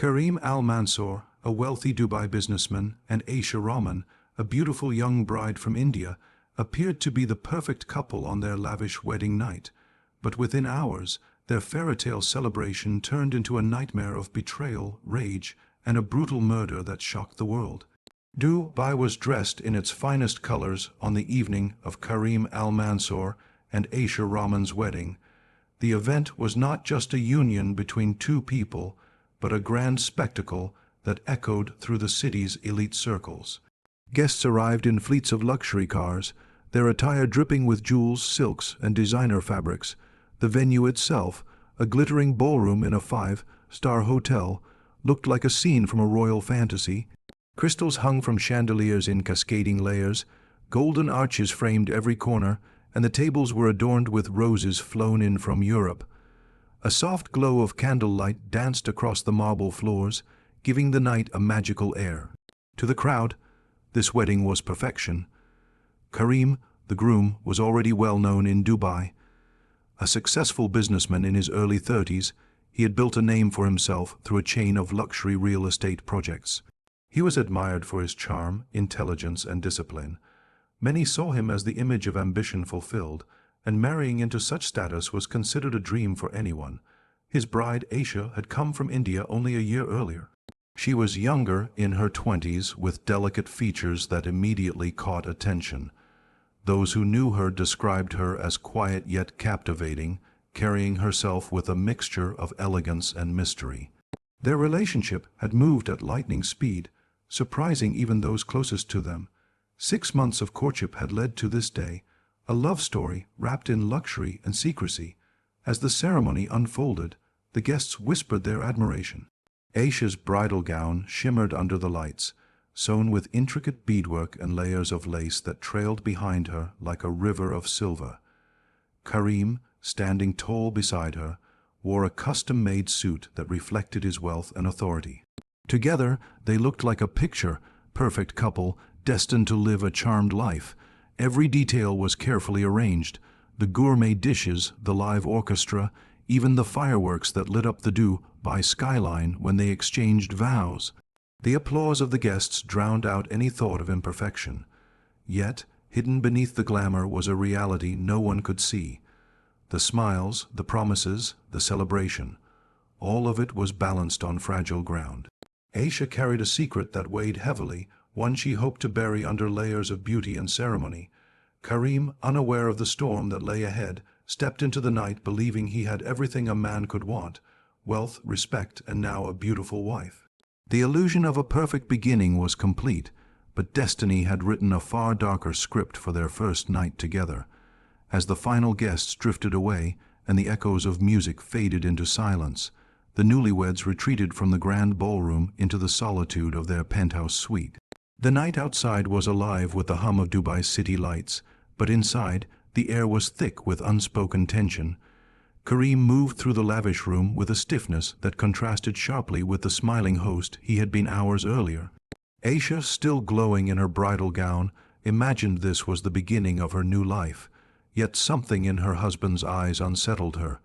Kareem Al Mansoor, a wealthy Dubai businessman, and Aisha Rahman, a beautiful young bride from India, appeared to be the perfect couple on their lavish wedding night. But within hours, their fairytale celebration turned into a nightmare of betrayal, rage, and a brutal murder that shocked the world. Dubai was dressed in its finest colors on the evening of Kareem Al Mansoor and Aisha Rahman's wedding. The event was not just a union between two people, but a grand spectacle that echoed through the city's elite circles. Guests arrived in fleets of luxury cars, their attire dripping with jewels, silks, and designer fabrics. The venue itself, a glittering ballroom in a five-star hotel, looked like a scene from a royal fantasy. Crystals hung from chandeliers in cascading layers, golden arches framed every corner, and the tables were adorned with roses flown in from Europe. A soft glow of candlelight danced across the marble floors, giving the night a magical air. To the crowd, this wedding was perfection. Kareem, the groom, was already well known in Dubai. A successful businessman in his early 30s, he had built a name for himself through a chain of luxury real estate projects. He was admired for his charm, intelligence, and discipline. Many saw him as the image of ambition fulfilled, and marrying into such status was considered a dream for anyone. His bride, Aisha, had come from India only a year earlier. She was younger, in her 20s, with delicate features that immediately caught attention. Those who knew her described her as quiet yet captivating, carrying herself with a mixture of elegance and mystery. Their relationship had moved at lightning speed, surprising even those closest to them. 6 months of courtship had led to this day, a love story wrapped in luxury and secrecy. As the ceremony unfolded, the guests whispered their admiration. Aisha's bridal gown shimmered under the lights, sewn with intricate beadwork and layers of lace that trailed behind her like a river of silver. Kareem, standing tall beside her, wore a custom-made suit that reflected his wealth and authority. Together, they looked like a picture-perfect couple destined to live a charmed life. Every detail was carefully arranged: the gourmet dishes, the live orchestra, even the fireworks that lit up the Dubai skyline when they exchanged vows. The applause of the guests drowned out any thought of imperfection. Yet, hidden beneath the glamour was a reality no one could see. The smiles, the promises, the celebration. All of it was balanced on fragile ground. Aisha carried a secret that weighed heavily, one she hoped to bury under layers of beauty and ceremony. Kareem, unaware of the storm that lay ahead, stepped into the night believing he had everything a man could want: wealth, respect, and now a beautiful wife. The illusion of a perfect beginning was complete, but destiny had written a far darker script for their first night together. As the final guests drifted away and the echoes of music faded into silence, the newlyweds retreated from the grand ballroom into the solitude of their penthouse suite. The night outside was alive with the hum of Dubai's city lights, but inside, the air was thick with unspoken tension. Kareem moved through the lavish room with a stiffness that contrasted sharply with the smiling host he had been hours earlier. Aisha, still glowing in her bridal gown, imagined this was the beginning of her new life, yet something in her husband's eyes unsettled her.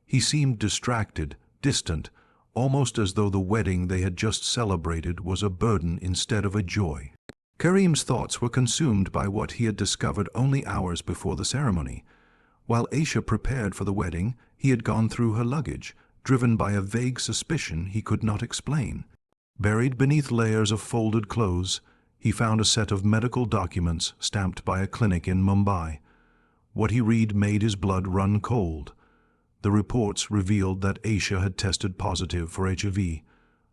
He seemed distracted, distant, almost as though the wedding they had just celebrated was a burden instead of a joy. Kareem's thoughts were consumed by what he had discovered only hours before the ceremony. While Aisha prepared for the wedding, he had gone through her luggage, driven by a vague suspicion he could not explain. Buried beneath layers of folded clothes, he found a set of medical documents stamped by a clinic in Mumbai. What he read made his blood run cold. The reports revealed that Aisha had tested positive for HIV,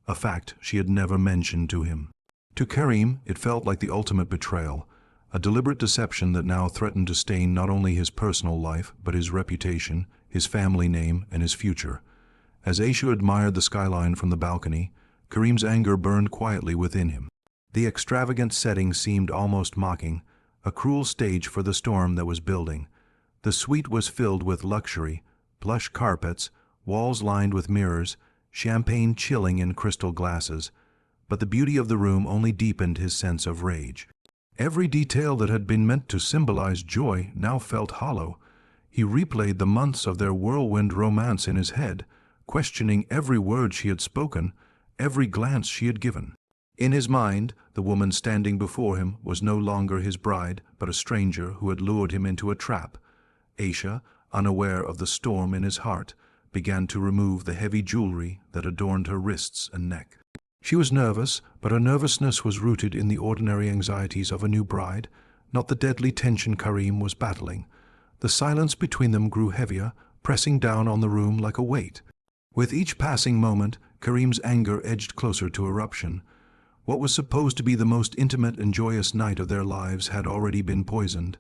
a fact she had never mentioned to him. To Kareem, it felt like the ultimate betrayal, a deliberate deception that now threatened to stain not only his personal life, but his reputation, his family name, and his future. As Aisha admired the skyline from the balcony, Kareem's anger burned quietly within him. The extravagant setting seemed almost mocking, a cruel stage for the storm that was building. The suite was filled with luxury, plush carpets, walls lined with mirrors, champagne chilling in crystal glasses, but the beauty of the room only deepened his sense of rage. Every detail that had been meant to symbolize joy now felt hollow. He replayed the months of their whirlwind romance in his head, questioning every word she had spoken, every glance she had given. In his mind, the woman standing before him was no longer his bride, but a stranger who had lured him into a trap. Aisha, unaware of the storm in his heart, began to remove the heavy jewelry that adorned her wrists and neck. She was nervous, but her nervousness was rooted in the ordinary anxieties of a new bride, not the deadly tension Kareem was battling. The silence between them grew heavier, pressing down on the room like a weight. With each passing moment, Kareem's anger edged closer to eruption. What was supposed to be the most intimate and joyous night of their lives had already been poisoned,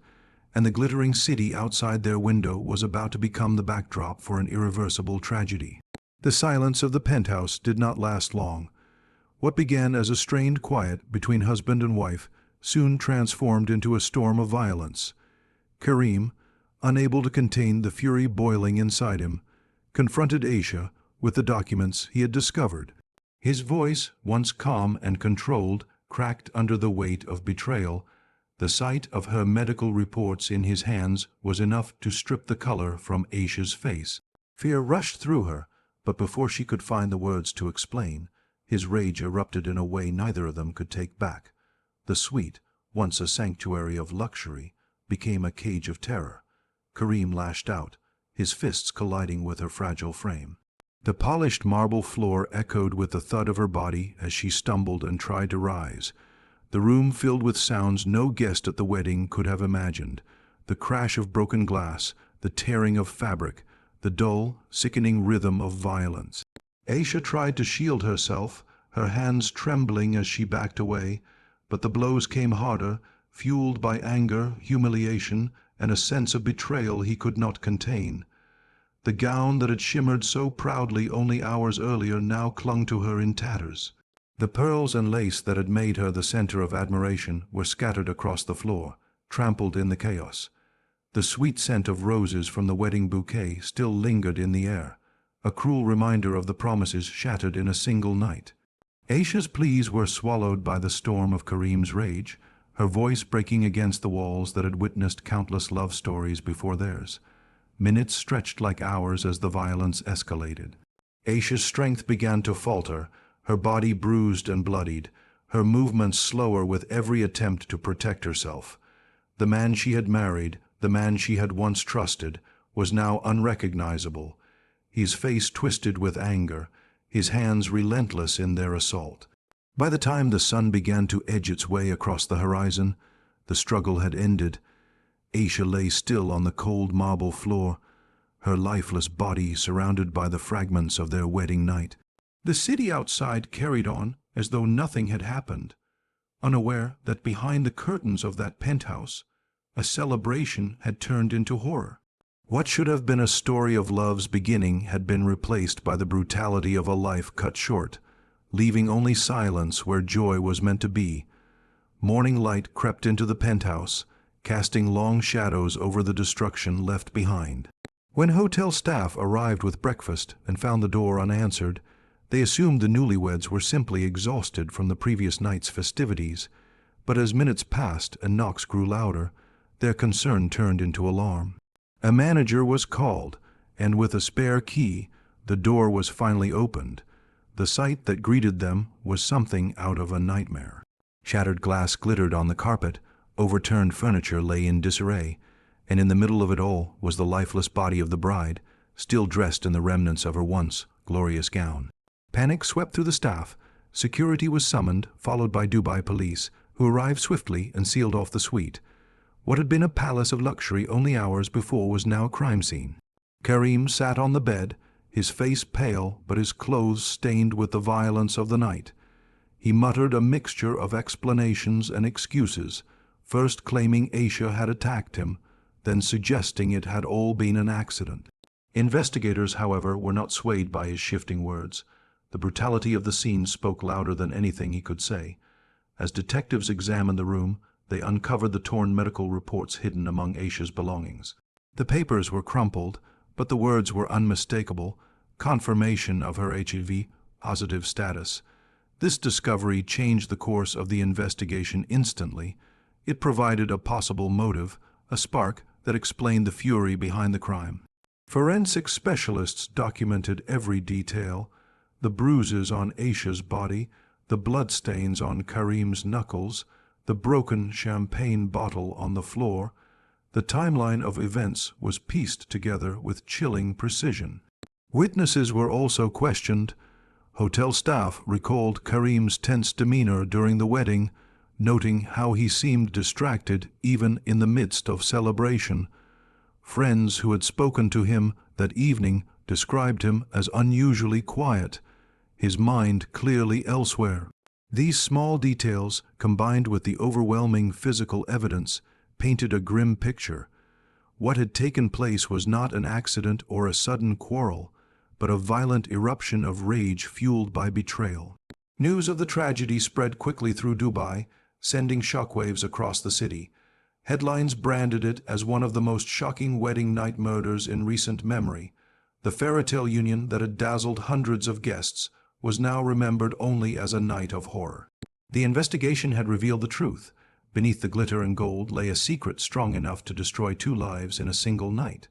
and the glittering city outside their window was about to become the backdrop for an irreversible tragedy. The silence of the penthouse did not last long. What began as a strained quiet between husband and wife soon transformed into a storm of violence. Kareem, unable to contain the fury boiling inside him, confronted Aisha with the documents he had discovered. His voice, once calm and controlled, cracked under the weight of betrayal. The sight of her medical reports in his hands was enough to strip the color from Aisha's face. Fear rushed through her, but before she could find the words to explain, his rage erupted in a way neither of them could take back. The suite, once a sanctuary of luxury, became a cage of terror. Kareem lashed out, his fists colliding with her fragile frame. The polished marble floor echoed with the thud of her body as she stumbled and tried to rise. The room filled with sounds no guest at the wedding could have imagined. The crash of broken glass, the tearing of fabric, the dull, sickening rhythm of violence. Aisha tried to shield herself, her hands trembling as she backed away, but the blows came harder, fueled by anger, humiliation, and a sense of betrayal he could not contain. The gown that had shimmered so proudly only hours earlier now clung to her in tatters. The pearls and lace that had made her the center of admiration were scattered across the floor, trampled in the chaos. The sweet scent of roses from the wedding bouquet still lingered in the air, a cruel reminder of the promises shattered in a single night. Aisha's pleas were swallowed by the storm of Kareem's rage, her voice breaking against the walls that had witnessed countless love stories before theirs. Minutes stretched like hours as the violence escalated. Aisha's strength began to falter, her body bruised and bloodied, her movements slower with every attempt to protect herself. The man she had married, the man she had once trusted, was now unrecognizable, his face twisted with anger, his hands relentless in their assault. By the time the sun began to edge its way across the horizon, the struggle had ended. Aisha lay still on the cold marble floor, her lifeless body surrounded by the fragments of their wedding night. The city outside carried on as though nothing had happened, unaware that behind the curtains of that penthouse, a celebration had turned into horror. What should have been a story of love's beginning had been replaced by the brutality of a life cut short, leaving only silence where joy was meant to be. Morning light crept into the penthouse, casting long shadows over the destruction left behind. When hotel staff arrived with breakfast and found the door unanswered, they assumed the newlyweds were simply exhausted from the previous night's festivities, but as minutes passed and knocks grew louder, their concern turned into alarm. A manager was called, and with a spare key, the door was finally opened. The sight that greeted them was something out of a nightmare. Shattered glass glittered on the carpet, overturned furniture lay in disarray, and in the middle of it all was the lifeless body of the bride, still dressed in the remnants of her once glorious gown. Panic swept through the staff. Security was summoned, followed by Dubai police, who arrived swiftly and sealed off the suite. What had been a palace of luxury only hours before was now a crime scene. Kareem sat on the bed, his face pale but his clothes stained with the violence of the night. He muttered a mixture of explanations and excuses, first claiming Aisha had attacked him, then suggesting it had all been an accident. Investigators, however, were not swayed by his shifting words. The brutality of the scene spoke louder than anything he could say. As detectives examined the room, they uncovered the torn medical reports hidden among Aisha's belongings. The papers were crumpled, but the words were unmistakable, confirmation of her HIV positive status. This discovery changed the course of the investigation instantly. It provided a possible motive, a spark that explained the fury behind the crime. Forensic specialists documented every detail. the bruises on Aisha's body, the bloodstains on Kareem's knuckles, the broken champagne bottle on the floor, the timeline of events was pieced together with chilling precision. Witnesses were also questioned. Hotel staff recalled Kareem's tense demeanor during the wedding, noting how he seemed distracted even in the midst of celebration. Friends who had spoken to him that evening described him as unusually quiet, his mind clearly elsewhere. These small details, combined with the overwhelming physical evidence, painted a grim picture. What had taken place was not an accident or a sudden quarrel, but a violent eruption of rage fueled by betrayal. News of the tragedy spread quickly through Dubai, sending shockwaves across the city. Headlines branded it as one of the most shocking wedding night murders in recent memory. The fairytale union that had dazzled hundreds of guests was now remembered only as a night of horror. The investigation had revealed the truth. Beneath the glitter and gold lay a secret strong enough to destroy 2 lives in a single night.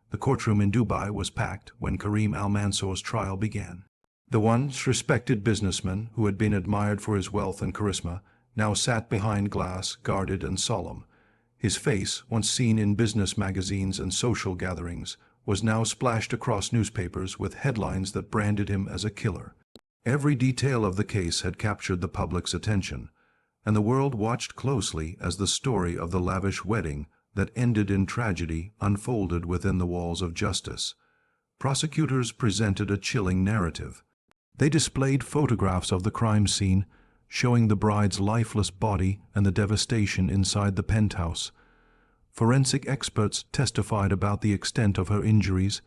The courtroom in Dubai was packed when Kareem Al Mansour's trial began. The once respected businessman, who had been admired for his wealth and charisma, now sat behind glass, guarded and solemn. His face, once seen in business magazines and social gatherings, was now splashed across newspapers with headlines that branded him as a killer. Every detail of the case had captured the public's attention, and the world watched closely as the story of the lavish wedding that ended in tragedy unfolded within the walls of justice. Prosecutors presented a chilling narrative. They displayed photographs of the crime scene, showing the bride's lifeless body and the devastation inside the penthouse. Forensic experts testified about the extent of her injuries,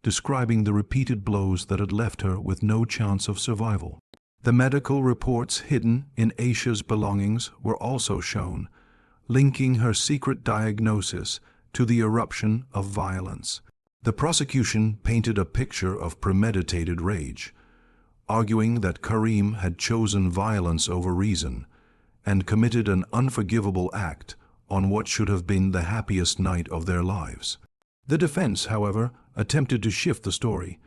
describing the repeated blows that had left her with no chance of survival. The medical reports hidden in Aisha's belongings were also shown, linking her secret diagnosis to the eruption of violence. The prosecution painted a picture of premeditated rage, arguing that Kareem had chosen violence over reason and committed an unforgivable act on what should have been the happiest night of their lives. The defense, however, attempted to shift the story.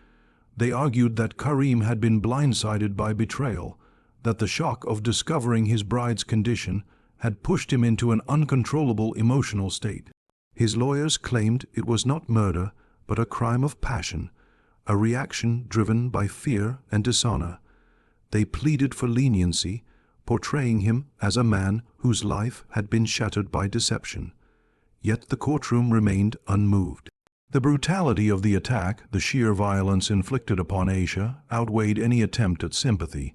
They argued that Kareem had been blindsided by betrayal, that the shock of discovering his bride's condition had pushed him into an uncontrollable emotional state. His lawyers claimed it was not murder, but a crime of passion, a reaction driven by fear and dishonor. They pleaded for leniency, portraying him as a man whose life had been shattered by deception. Yet the courtroom remained unmoved. The brutality of the attack, the sheer violence inflicted upon Aisha, outweighed any attempt at sympathy.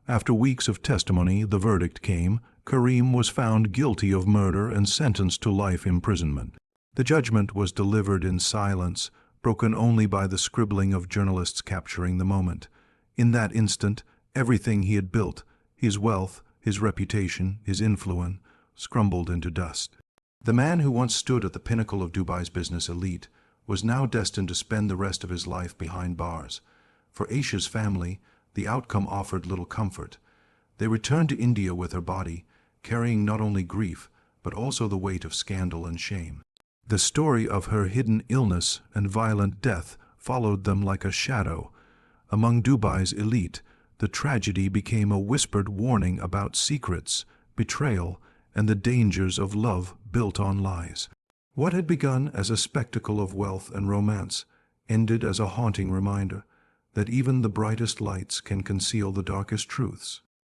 After weeks of testimony, the verdict came. Kareem was found guilty of murder and sentenced to life imprisonment. The judgment was delivered in silence, broken only by the scribbling of journalists capturing the moment. In that instant, everything he had built, his wealth, his reputation, his influence, crumbled into dust. The man who once stood at the pinnacle of Dubai's business elite was now destined to spend the rest of his life behind bars. For Aisha's family, the outcome offered little comfort. They returned to India with her body, carrying not only grief, but also the weight of scandal and shame. The story of her hidden illness and violent death followed them like a shadow. Among Dubai's elite, the tragedy became a whispered warning about secrets, betrayal, and the dangers of love built on lies. What had begun as a spectacle of wealth and romance ended as a haunting reminder that even the brightest lights can conceal the darkest truths.